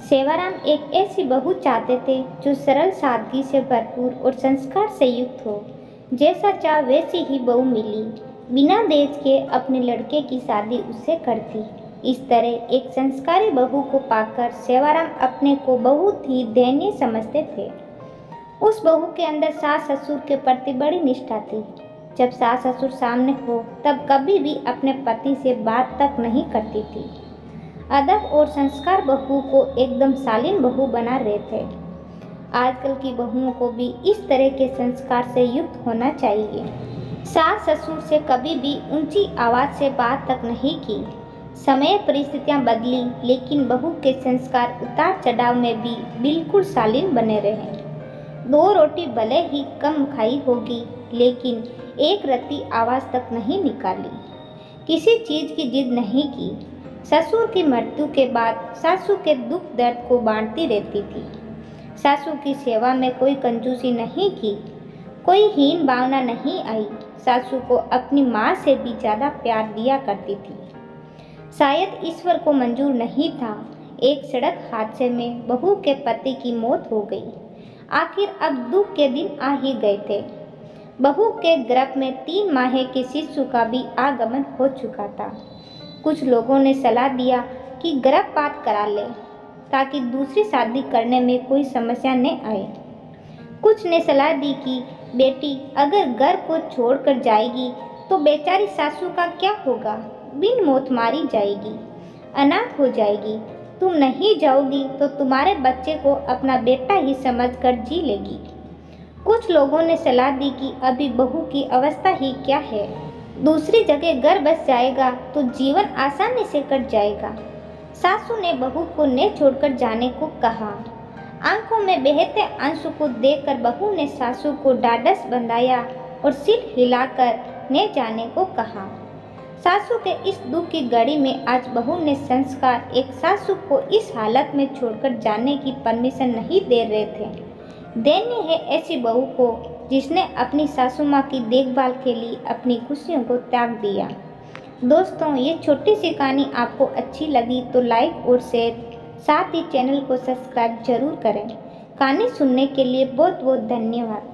सेवाराम एक ऐसी बहू चाहते थे जो सरल सादगी से भरपूर और संस्कार से युक्त हो। जैसा चाह वैसी ही बहू मिली। बिना दहेज के अपने लड़के की शादी उससे कर दी। इस तरह एक संस्कारी बहू को पाकर सेवाराम अपने को बहुत ही दयनीय समझते थे। उस बहू के अंदर सास ससुर के प्रति बड़ी निष्ठा थी। जब सास ससुर सामने हो तब कभी भी अपने पति से बात तक नहीं करती थी। अदब और संस्कार बहू को एकदम शालीन बहू बना रहे थे। आजकल की बहुओं को भी इस तरह के संस्कार से युक्त होना चाहिए। सास ससुर से कभी भी ऊंची आवाज़ से बात तक नहीं की। समय परिस्थितियां बदली लेकिन बहू के संस्कार उतार चढ़ाव में भी बिल्कुल शालीन बने रहे। 2 रोटी भले ही कम खाई होगी लेकिन एक रत्ती आवाज़ तक नहीं निकाली। किसी चीज़ की जिद नहीं की। ससुर की मृत्यु के बाद सासू के दुख दर्द को बांटती रहती थी। सासू की सेवा में कोई कंजूसी नहीं की। कोई हीन भावना नहीं आई। सासू को अपनी माँ से भी ज़्यादा प्यार दिया करती थी। शायद ईश्वर को मंजूर नहीं था। एक सड़क हादसे में बहू के पति की मौत हो गई। आखिर अब दुख के दिन आ ही गए थे। बहू के गर्भ में 3 माह के शिशु का भी आगमन हो चुका था। कुछ लोगों ने सलाह दिया कि गर्भपात करा ले ताकि दूसरी शादी करने में कोई समस्या न आए। कुछ ने सलाह दी कि बेटी अगर घर को छोड़कर जाएगी तो बेचारी सासू का क्या होगा, बिन मौत मारी जाएगी, अनाथ हो जाएगी। तुम नहीं जाओगी तो तुम्हारे बच्चे को अपना बेटा ही समझकर जी लेगी। कुछ लोगों ने सलाह दी कि अभी बहू की अवस्था ही क्या है, दूसरी जगह घर बस जाएगा तो जीवन आसानी से कट जाएगा। सासू ने बहू को न छोड़कर जाने को कहा। आंखों में बहते आंसू को देखकर बहू ने सासू को ढाढ़स बंधाया और सिर हिलाकर न जाने को कहा। सासू के इस दुख की घड़ी में आज बहू ने संस्कार एक सासू को इस हालत में छोड़कर जाने की परमिशन नहीं दे रहे थे। देनी है ऐसी बहू को जिसने अपनी सासू माँ की देखभाल के लिए अपनी खुशियों को त्याग दिया। दोस्तों, ये छोटी सी कहानी आपको अच्छी लगी तो लाइक और शेयर, साथ ही चैनल को सब्सक्राइब जरूर करें। कहानी सुनने के लिए बहुत बहुत धन्यवाद।